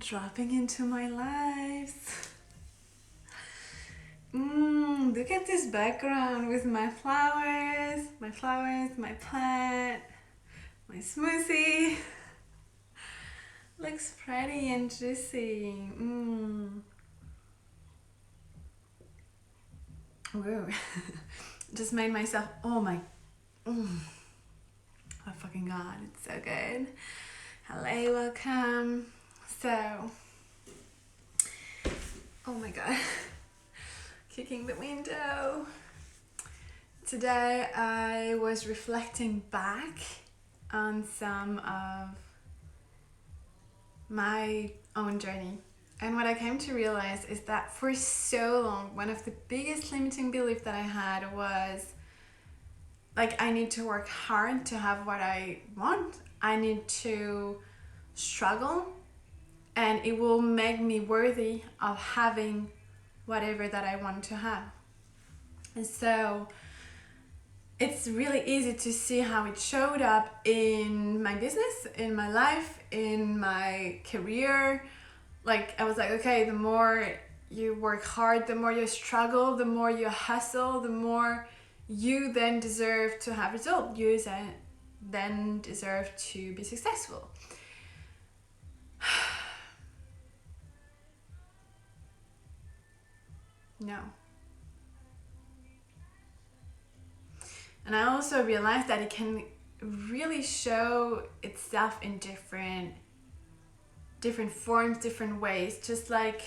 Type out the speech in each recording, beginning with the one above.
dropping into my life. Look at this background with my flowers, my plant, my smoothie. Looks pretty and juicy. Whoa. Just made myself, oh fucking god, it's so good. Hello, welcome. So, oh my god, kicking the window. Today I was reflecting back on some of my own journey. And what I came to realize is that for so long, one of the biggest limiting beliefs that I had was like, I need to work hard to have what I want. I need to struggle and it will make me worthy of having whatever that I want to have. And so it's really easy to see how it showed up in my business, in my life, in my career. Like, I was like, okay, the more you work hard, the more you struggle, the more you hustle, the more you then deserve to have results. You then deserve to be successful. No. And I also realized that it can really show itself in different forms, different ways, just like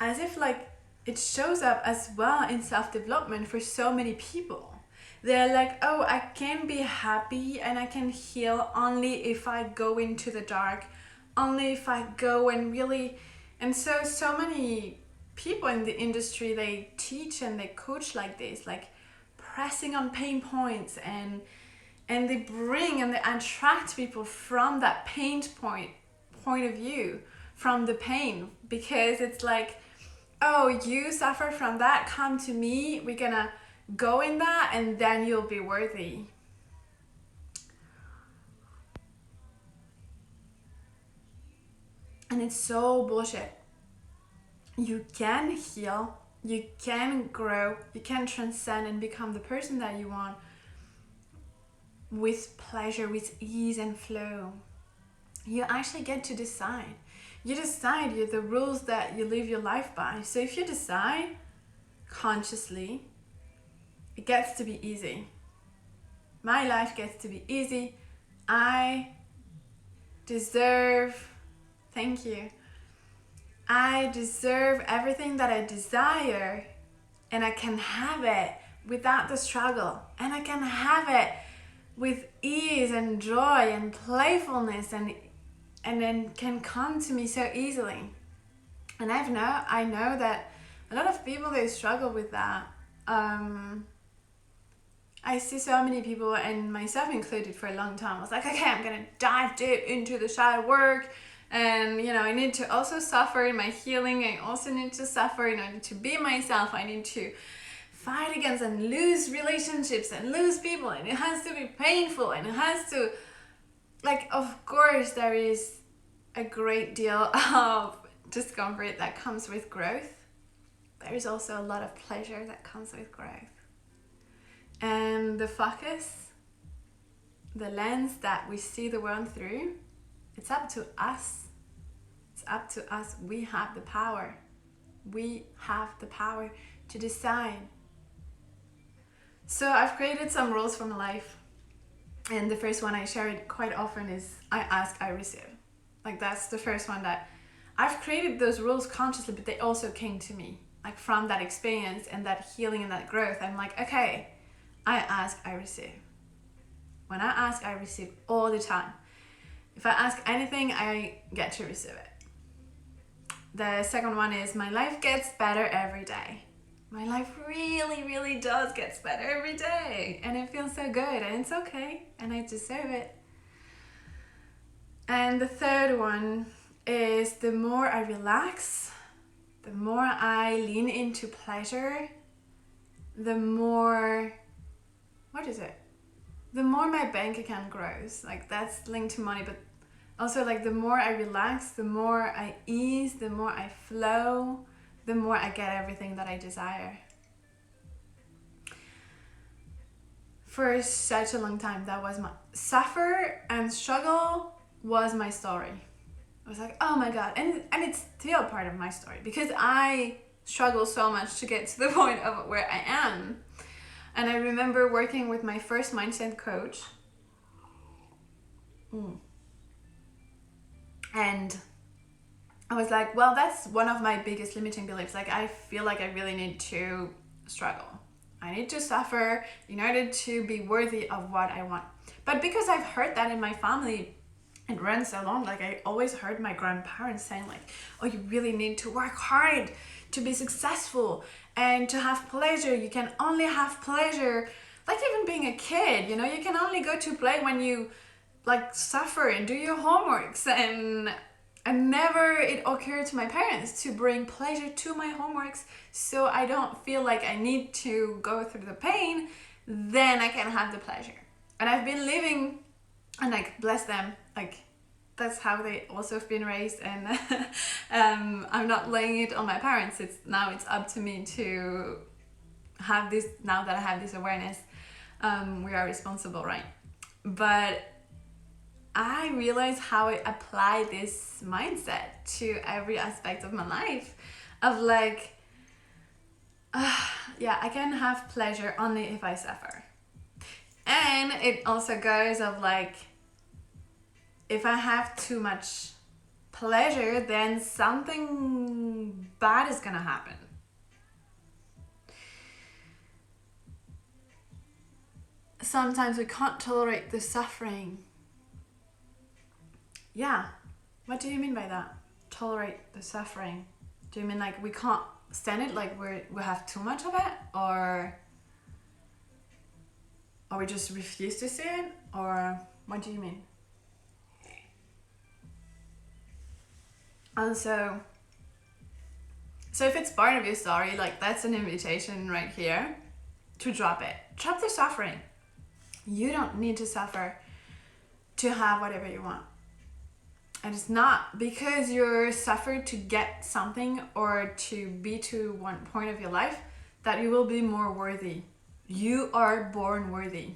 as if like it shows up as well in self-development for so many people. They're like, oh, I can be happy and I can heal only if I go into the dark, only if I go and really. And so many people in the industry, they teach and they coach like this, like pressing on pain points, and they bring and they attract people from that pain point of view, from the pain, because it's like, oh, you suffer from that, come to me, we're gonna go in that and then you'll be worthy. And it's so bullshit. You can heal, you can grow, you can transcend and become the person that you want with pleasure, with ease and flow. You actually get to decide. You decide the rules that you live your life by. So if you decide consciously, it gets to be easy. My life gets to be easy. I deserve, thank you. I deserve everything that I desire, and I can have it without the struggle, and I can have it with ease and joy and playfulness, and then can come to me so easily. And I know that a lot of people, they struggle with that. I see so many people, and myself included, for a long time. I was like, okay, I'm gonna dive deep into the shadow work, and I need to also suffer in my healing. I also need to suffer in order to be myself. I need to fight against and lose relationships and lose people, and it has to be painful, and it has to, like, of course there is a great deal of discomfort that comes with growth. There is also a lot of pleasure that comes with growth. And the focus, the lens that we see the world through, it's up to us. It's up to us. We have the power. We have the power to decide. So I've created some rules for my life. And the first one I share it quite often is I ask, I receive. Like, that's the first one that I've created those rules consciously, but they also came to me, like, from that experience and that healing and that growth. I'm like, okay, I ask, I receive. When I ask, I receive all the time. If I ask anything, I get to receive it. The second one is my life gets better every day. My life really, really does get better every day. And it feels so good, and it's okay, and I deserve it. And the third one is the more I relax, the more I lean into pleasure, the more, the more my bank account grows. Like, that's linked to money, but Also, like, the more I relax, the more I ease, the more I flow, the more I get everything that I desire. For such a long time, that was my suffer and struggle was my story. I was like, oh my god, and it's still part of my story because I struggle so much to get to the point of where I am. And I remember working with my first mindset coach. And I was like, well, that's one of my biggest limiting beliefs. Like, I feel like I really need to struggle. I need to suffer in order to be worthy of what I want. But because I've heard that in my family, it runs so long. Like, I always heard my grandparents saying, like, oh, you really need to work hard to be successful and to have pleasure. You can only have pleasure, like, even being a kid, you know, you can only go to play when you, like, suffer and do your homeworks. And never it occurred to my parents to bring pleasure to my homeworks, so I don't feel like I need to go through the pain, then I can have the pleasure. And I've been living, and, like, bless them, like, that's how they also have been raised. And I'm not laying it on my parents. It's up to me to have this. Now that I have this awareness, we are responsible, right? But I realize how I apply this mindset to every aspect of my life, of like, yeah, I can have pleasure only if I suffer. And it also goes of like, if I have too much pleasure, then something bad is gonna happen. Sometimes we can't tolerate the suffering. Yeah. What do you mean by that? Tolerate the suffering. Do you mean like we can't stand it, like we have too much of it? Or we just refuse to see it? Or what do you mean? And so if it's part of your story, like, that's an invitation right here to drop it. Drop the suffering. You don't need to suffer to have whatever you want. And it's not because you're suffered to get something or to be to one point of your life that you will be more worthy. You are born worthy.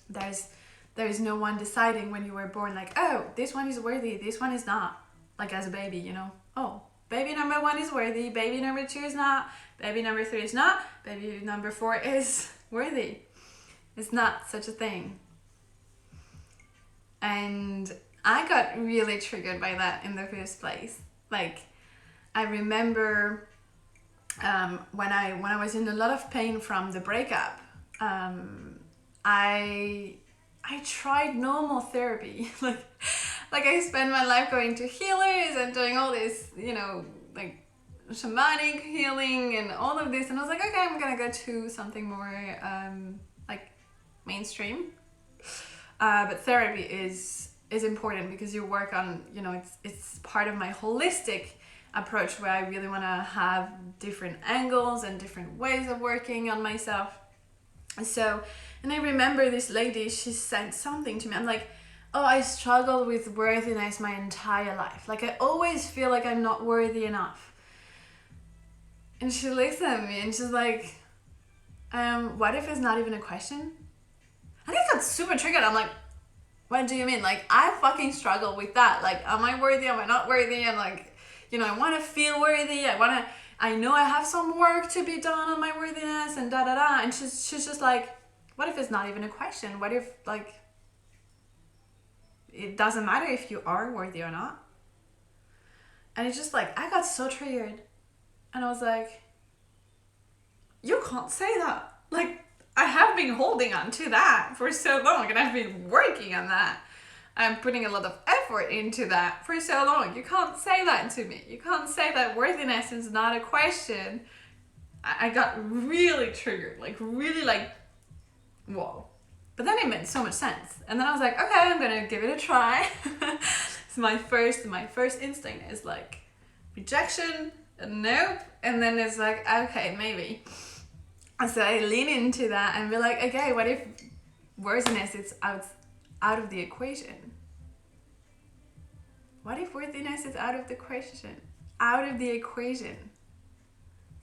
There is no one deciding when you were born, like, oh, this one is worthy, this one is not. Like, as a baby, you know, oh, baby number 1 is worthy, baby number 2 is not, baby number 3 is not, baby number 4 is worthy. It's not such a thing. And I got really triggered by that in the first place. Like, I remember when I was in a lot of pain from the breakup, I tried normal therapy. like I spent my life going to healers and doing all this, you know, like shamanic healing and all of this. And I was like, okay, I'm gonna go to something more like mainstream. But therapy is important because you work on, you know, it's part of my holistic approach where I really want to have different angles and different ways of working on myself. And I remember this lady, she said something to me. I'm like, oh, I struggled with worthiness my entire life. Like, I always feel like I'm not worthy enough. And she looks at me and she's like, what if it's not even a question? And I got super triggered. I'm like, what do you mean? Like, I fucking struggle with that. Like, am I worthy? Am I not worthy? I'm like, you know, I want to feel worthy. I know I have some work to be done on my worthiness and da da da. And she's just like, what if it's not even a question? What if, like, it doesn't matter if you are worthy or not? And it's just like, I got so triggered. And I was like, you can't say that. Like, I have been holding on to that for so long, and I've been working on that. I'm putting a lot of effort into that for so long. You can't say that to me. You can't say that worthiness is not a question. I got really triggered, like really like, whoa. But then it made so much sense. And then I was like, okay, I'm gonna give it a try. So my first instinct is like rejection, nope. And then it's like, okay, maybe. And so I lean into that and be like, okay, what if worthiness is out of the equation? What if worthiness is out of the question? Out of the equation?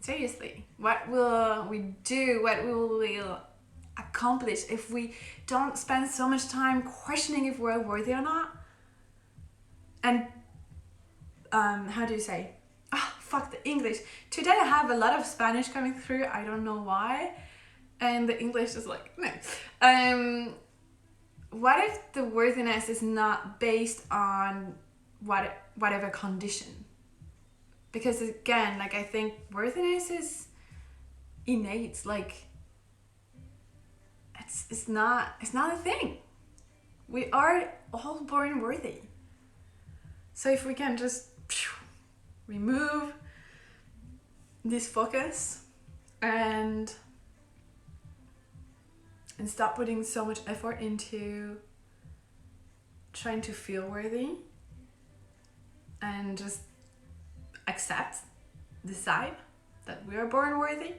Seriously, what will we do? What will we accomplish if we don't spend so much time questioning if we're worthy or not? And how do you say? Oh, fuck the English. Today I have a lot of Spanish coming through. I don't know why. And the English is like, no. What if the worthiness is not based on whatever condition? Because again, like, I think worthiness is innate. Like, it's not a thing. We are all born worthy. So if we can just remove this focus and stop putting so much effort into trying to feel worthy and just decide that we are born worthy,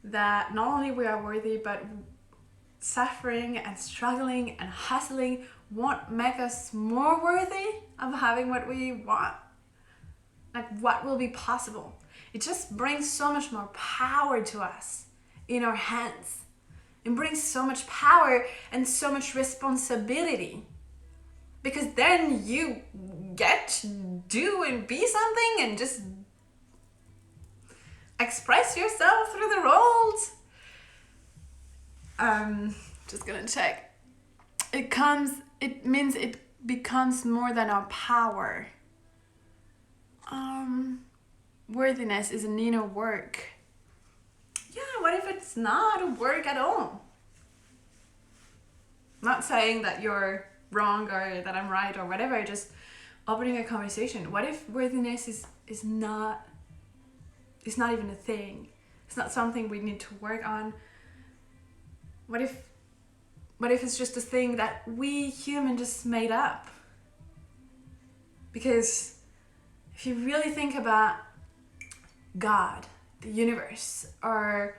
that not only we are worthy, but suffering and struggling and hustling won't make us more worthy of having what we want. Like, what will be possible? It just brings so much more power to us in our hands. It brings so much power and so much responsibility, because then you get to do and be something and just express yourself through the world. Just gonna check. It means it becomes more than our power. Worthiness is an inner work. Yeah, what if it's not a work at all? I'm not saying that you're wrong or that I'm right or whatever, just opening a conversation. What if worthiness is not even a thing? It's not something we need to work on. What if it's just a thing that we human just made up? Because if you really think about God, the universe, or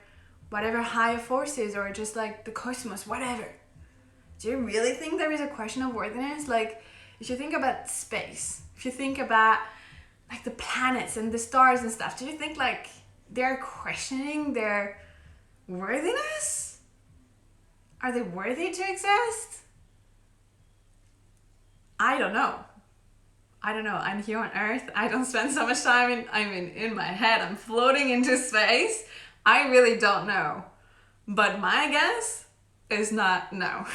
whatever higher forces, or just like the cosmos, whatever, do you really think there is a question of worthiness? Like, if you think about space, if you think about like the planets and the stars and stuff, do you think like they're questioning their worthiness? Are they worthy to exist? I don't know. I'm here on Earth. I don't spend so much time in my head. I'm floating into space. I really don't know. But my guess is not no.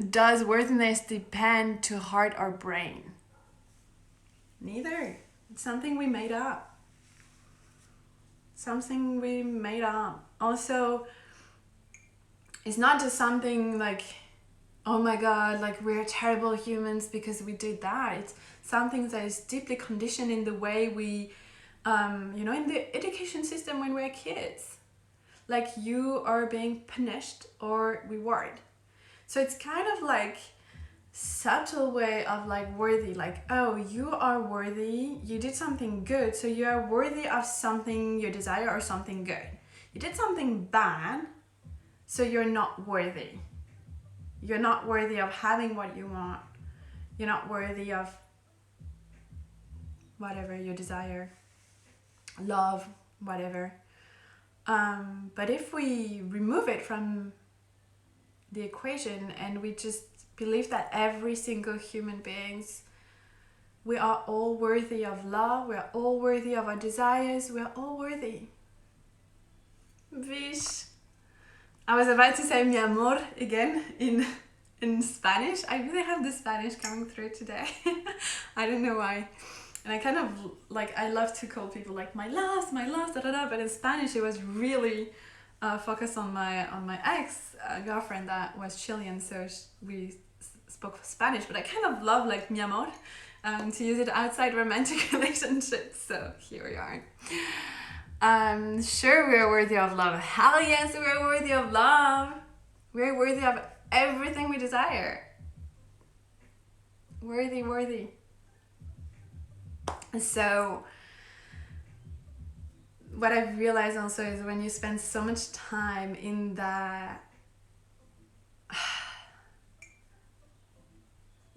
Does worthiness depend to heart or brain? Neither. It's something we made up. Something we made up. Also, it's not just something like, oh my god, like we're terrible humans because we did that. It's something that is deeply conditioned in the way we, in the education system when we're kids. Like, you are being punished or rewarded. So it's kind of like subtle way of like worthy, like, oh, you are worthy, you did something good, so you are worthy of something you desire or something good. You did something bad, so you're not worthy. You're not worthy of having what you want. You're not worthy of whatever you desire, love, whatever. But if we remove it from the equation and we just believe that every single human beings, we are all worthy of love, we are all worthy of our desires, we are all worthy. Vish. I was about to say mi amor again in Spanish. I really have the Spanish coming through today. I don't know why. And I kind of like, I love to call people like my loves, da da da. But in Spanish, it was really focused on my ex girlfriend that was Chilean, so we spoke Spanish. But I kind of love like mi amor to use it outside romantic relationships. So here we are. Sure, we are worthy of love. Hell yes, we are worthy of love. We are worthy of everything we desire. Worthy. So what I've realized also is when you spend so much time in that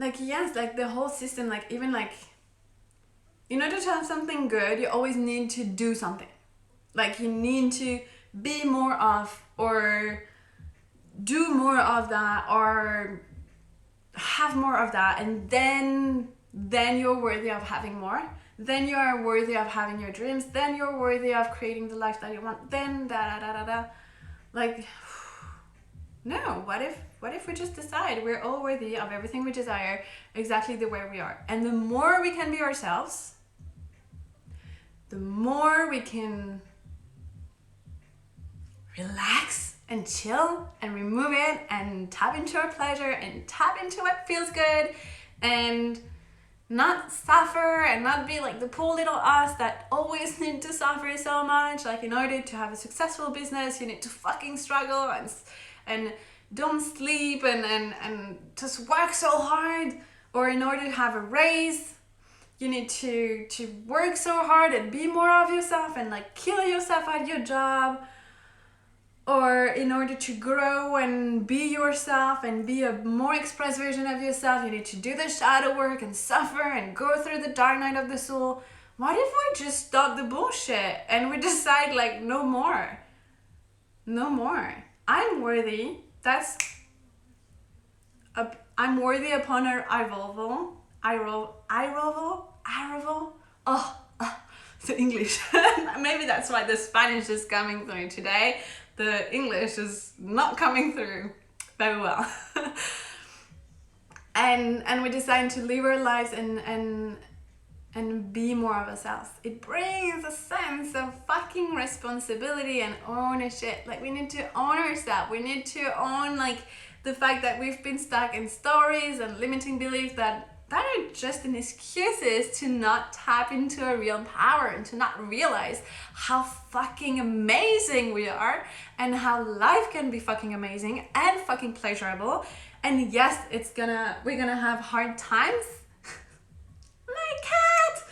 like, yes, like the whole system, like even like in order to have something good, you always need to do something. Like you need to be more of, or do more of that, or have more of that, and then you're worthy of having more. Then you are worthy of having your dreams. Then you're worthy of creating the life that you want. Then da da da da da. Like, no. What if we just decide we're all worthy of everything we desire, exactly the way we are? And the more we can be ourselves, the more we can relax and chill and remove it and tap into our pleasure and tap into what feels good, and not suffer and not be like the poor little us that always need to suffer so much. Like in order to have a successful business, you need to fucking struggle and don't sleep and just work so hard. Or in order to have a raise, you need to work so hard and be more of yourself and like kill yourself at your job. Or in order to grow and be yourself and be a more express version of yourself, you need to do the shadow work and suffer and go through the dark night of the soul. What if we just stop the bullshit and we decide like no more? No more. I'm worthy. I'm worthy upon our arrival. The English. Maybe that's why the Spanish is coming through today. The English is not coming through very well. and we decide to live our lives and be more of ourselves. It brings a sense of fucking responsibility and ownership. Like we need to own ourselves. We need to own like the fact that we've been stuck in stories and limiting beliefs that are just an excuses to not tap into our real power and to not realize how fucking amazing we are and how life can be fucking amazing and fucking pleasurable. And yes, we're gonna have hard times. My cat!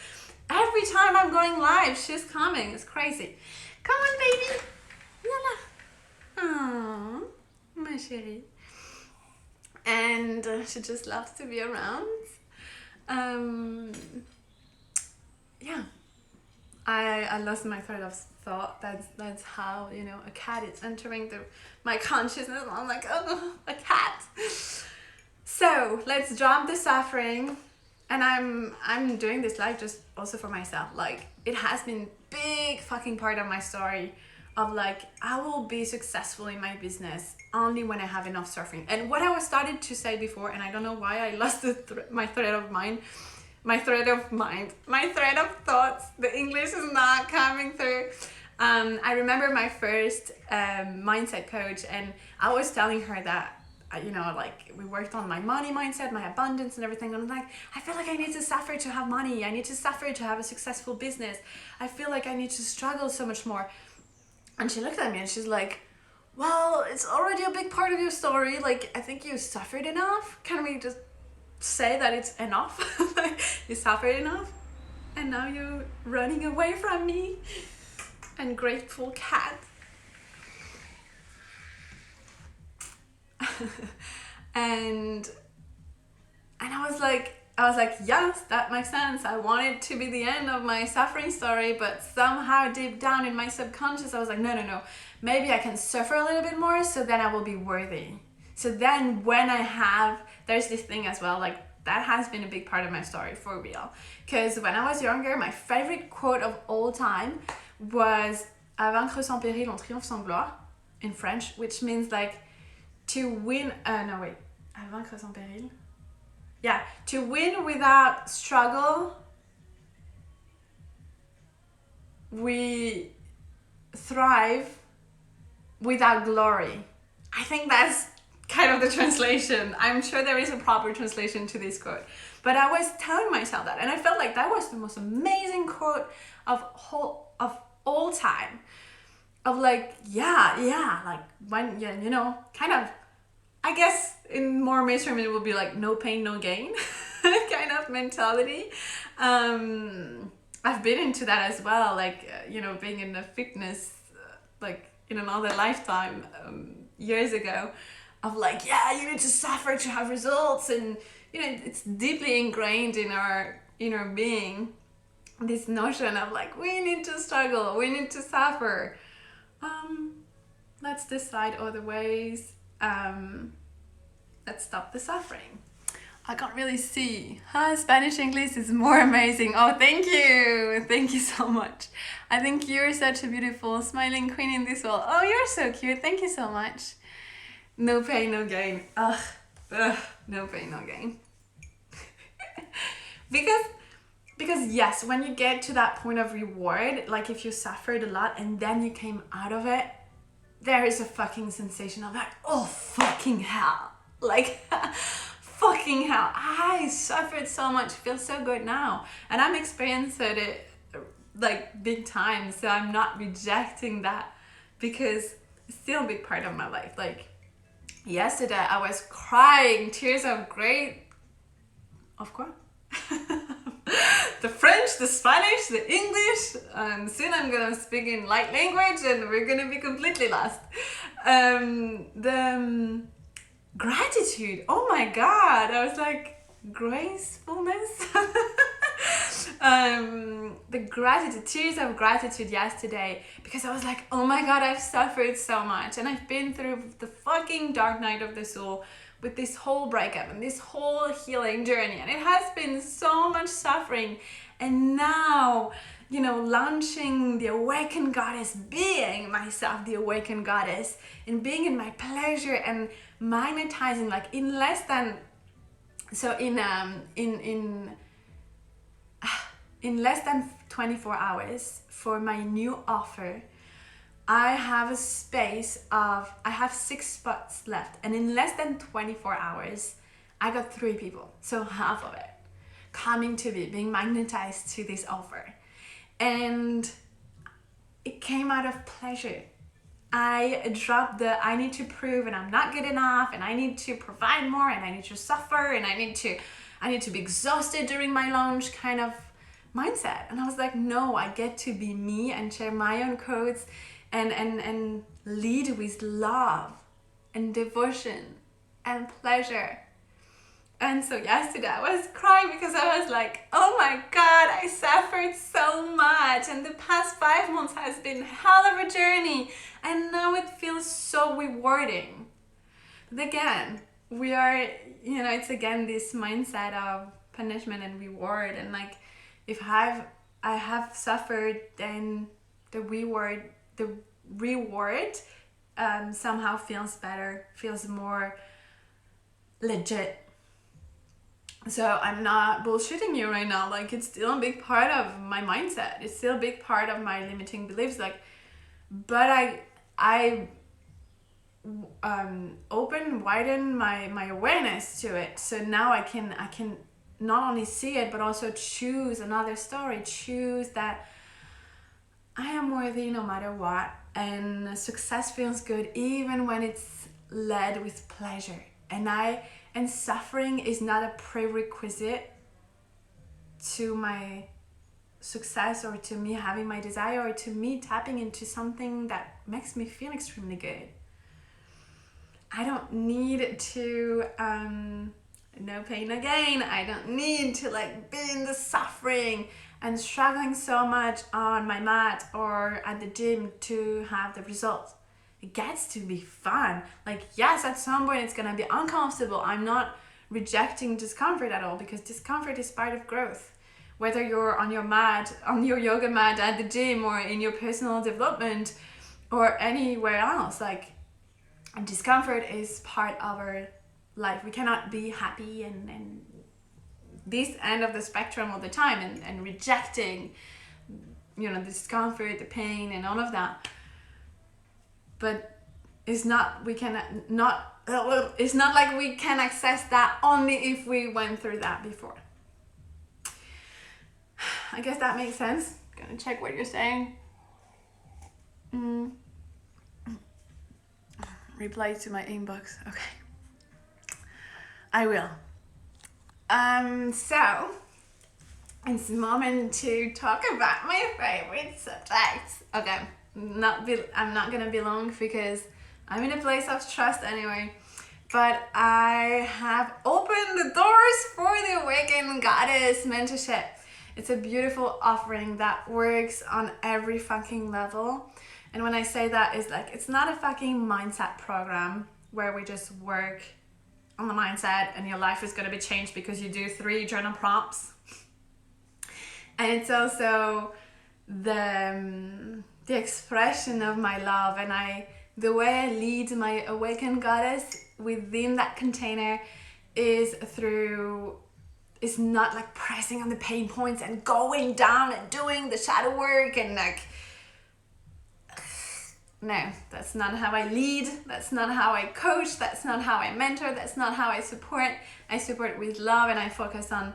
Every time I'm going live, she's coming. It's crazy. Come on, baby. Aww, my chérie. And she just loves to be around. Yeah, I lost my thread of thought. That's how, you know, a cat is entering my consciousness. I'm like, oh, a cat. So let's drop the suffering. And I'm doing this live just also for myself. Like it has been big fucking part of my story of like, I will be successful in my business only when I have enough suffering. And what I was started to say before, and I don't know why I lost my thread of thoughts. The English is not coming through. I remember my first mindset coach, and I was telling her that, you know, like we worked on my money mindset, my abundance and everything. And I'm like, I feel like I need to suffer to have money. I need to suffer to have a successful business. I feel like I need to struggle so much more. And she looked at me and she's like, well, it's already a big part of your story. Like, I think you suffered enough. Can we just say that it's enough? Like, you suffered enough and now you're running away from me. Ungrateful cat. and I was like, yes, that makes sense. I want it to be the end of my suffering story, but somehow deep down in my subconscious, I was like, no. Maybe I can suffer a little bit more, so then I will be worthy. So then when there's this thing as well, like that has been a big part of my story for real. Because when I was younger, my favorite quote of all time was "À vaincre sans péril, on triomphe sans gloire" in French, which means like to win. À vaincre sans péril. Yeah, to win without struggle, we thrive without glory. I think that's kind of the translation. I'm sure there is a proper translation to this quote. But I was telling myself that, and I felt like that was the most amazing quote of all time. Of like, yeah, like when, yeah, you know, kind of, I guess in more mainstream it would be like no pain, no gain kind of mentality. I've been into that as well, like, you know, being in the fitness, like in another lifetime years ago, of like, yeah, you need to suffer to have results, and it's deeply ingrained in our inner being, this notion of like, we need to struggle, we need to suffer. Let's decide other ways. Let's stop the suffering. I can't really see. Spanish English is more amazing. Oh, thank you. Thank you so much. I think you're such a beautiful smiling queen in this world. Oh, you're so cute. Thank you so much. No pain, no gain. Ugh. No pain, no gain. Because yes, when you get to that point of reward, like if you suffered a lot and then you came out of it, there is a fucking sensation of like, oh fucking hell. Like, fucking hell. I suffered so much. It feels so good now. And I'm experiencing it like big time. So I'm not rejecting that because it's still a big part of my life. Like yesterday I was crying tears of great, of course. The French, the Spanish, the English, and soon I'm gonna speak in light language and we're gonna be completely lost. Gratitude, oh my god, I was like, gracefulness. The gratitude, tears of gratitude yesterday, because I was like, oh my god, I've suffered so much and I've been through the fucking dark night of the soul with this whole breakup and this whole healing journey, and it has been so much suffering. And now, launching the awakened goddess, being myself the awakened goddess, and being in my pleasure and magnetizing, like in less than, so in less than 24 hours for my new offer, I have a space of, I have 6 spots left, and in less than 24 hours, I got 3 people, so half of it, coming to me, being magnetized to this offer. And it came out of pleasure. I dropped the I need to prove and I'm not good enough and I need to provide more and I need to suffer and I need to be exhausted during my launch kind of mindset. And I was like, no, I get to be me and share my own codes and lead with love and devotion and pleasure. And so yesterday I was crying because I was like, oh my god, I suffered so much and the past 5 months has been hell of a journey and now it feels so rewarding. But again, we are, it's again this mindset of punishment and reward, and like if I have suffered, then the reward somehow feels better, feels more legit. So I'm not bullshitting you right now. Like, it's still a big part of my mindset. It's still a big part of my limiting beliefs. Like, but I widen my awareness to it. So now I can not only see it, but also choose another story. Choose that I am worthy no matter what. And success feels good even when it's led with pleasure. And suffering is not a prerequisite to my success or to me having my desire or to me tapping into something that makes me feel extremely good. I don't need to, no pain, no gain. I don't need to like be in the suffering and struggling so much on my mat or at the gym to have the results. It gets to be fun. Like, yes, at some point it's gonna be uncomfortable. I'm not rejecting discomfort at all, because discomfort is part of growth. Whether you're on your mat, on your yoga mat at the gym, or in your personal development, or anywhere else, like, discomfort is part of our life. We cannot be happy and this end of the spectrum all the time and rejecting, the discomfort, the pain, and all of that. But it's not like we can access that only if we went through that before. I guess that makes sense. Gonna check what you're saying. Reply to my inbox. Okay. I will. So it's the moment to talk about my favorite subjects. Okay. I'm not gonna be long because I'm in a place of trust anyway. but I have opened the doors for the Awakened Goddess Mentorship. It's a beautiful offering that works on every fucking level. And when I say that, is like, it's not a fucking mindset program where we just work on the mindset and your life is going to be changed because you do 3 journal prompts. And it's also the expression of my love, and the way I lead my Awakened Goddess within that container is not like pressing on the pain points and going down and doing the shadow work and like, no, that's not how I lead, that's not how I coach, that's not how I mentor, that's not how I support. I support with love, and I focus on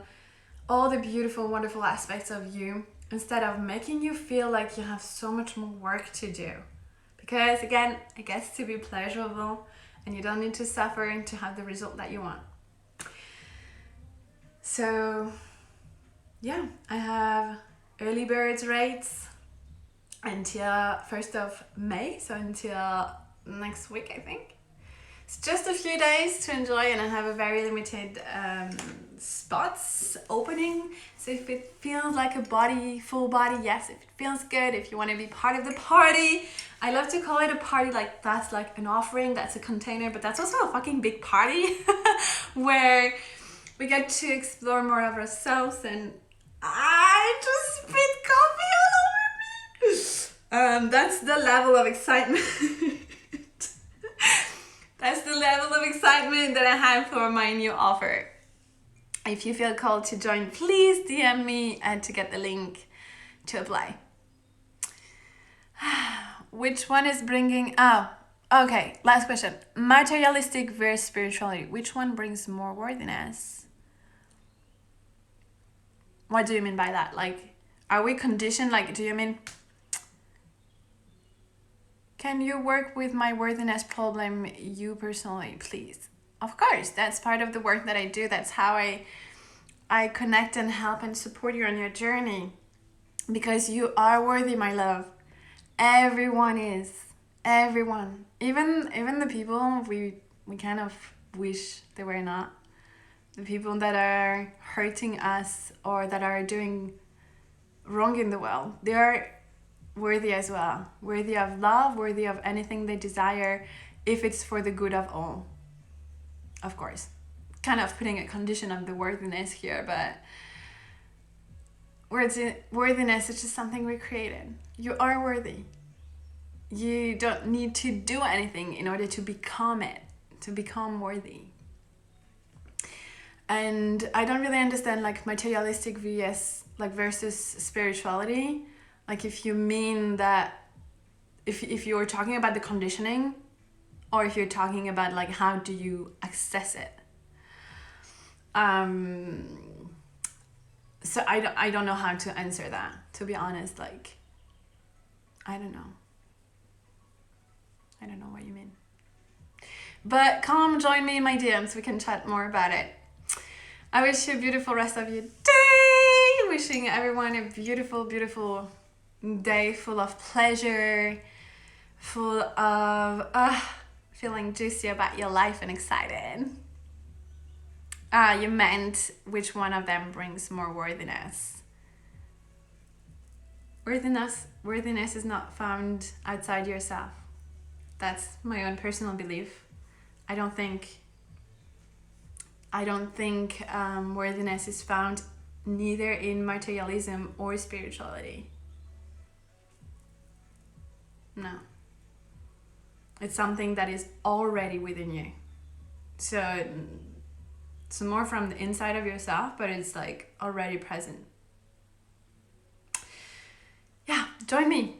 all the beautiful, wonderful aspects of you instead of making you feel like you have so much more work to do. Because again, it gets to be pleasurable and you don't need to suffer to have the result that you want. So yeah, I have early birds rates until 1st of May, so until next week, I think. It's just a few days to enjoy, and I have a very limited spots opening. So if it feels like a body, full body, yes. If it feels good, if you want to be part of the party, I love to call it a party. Like, that's like an offering, that's a container, but that's also a fucking big party where we get to explore more of ourselves. And I just spit coffee all over me. That's the level of excitement. That's the level of excitement that I have for my new offer. If you feel called to join, please DM me to get the link to apply. Which one is bringing... Oh, okay, last question. Materialistic versus spirituality. Which one brings more worthiness? What do you mean by that? Like, are we conditioned? Like, do you mean... Can you work with my worthiness problem, you personally, please? Of course, that's part of the work that I do. That's how I connect and help and support you on your journey. Because you are worthy, my love. Everyone is. Everyone. Even the people we kind of wish they were not. The people that are hurting us or that are doing wrong in the world. They are worthy as well, worthy of love, worthy of anything they desire, if it's for the good of all. Of course, kind of putting a condition on the worthiness here, but worthiness is just something we created. You are worthy. You don't need to do anything in order to become it, to become worthy. And I don't really understand like materialistic versus spirituality. Like if you mean that, if you're talking about the conditioning, or if you're talking about like how do you access it. So I don't know how to answer that, to be honest. Like, I don't know what you mean. But come join me in my DMs, we can chat more about it. I wish you a beautiful rest of your day. Wishing everyone a beautiful, beautiful day full of pleasure, full of feeling juicy about your life and excited. You meant which one of them brings more worthiness. Worthiness is not found outside yourself. That's my own personal belief. I don't think worthiness is found neither in materialism or spirituality. No. It's something that is already within you. So it's more from the inside of yourself, but it's like already present. Yeah, join me.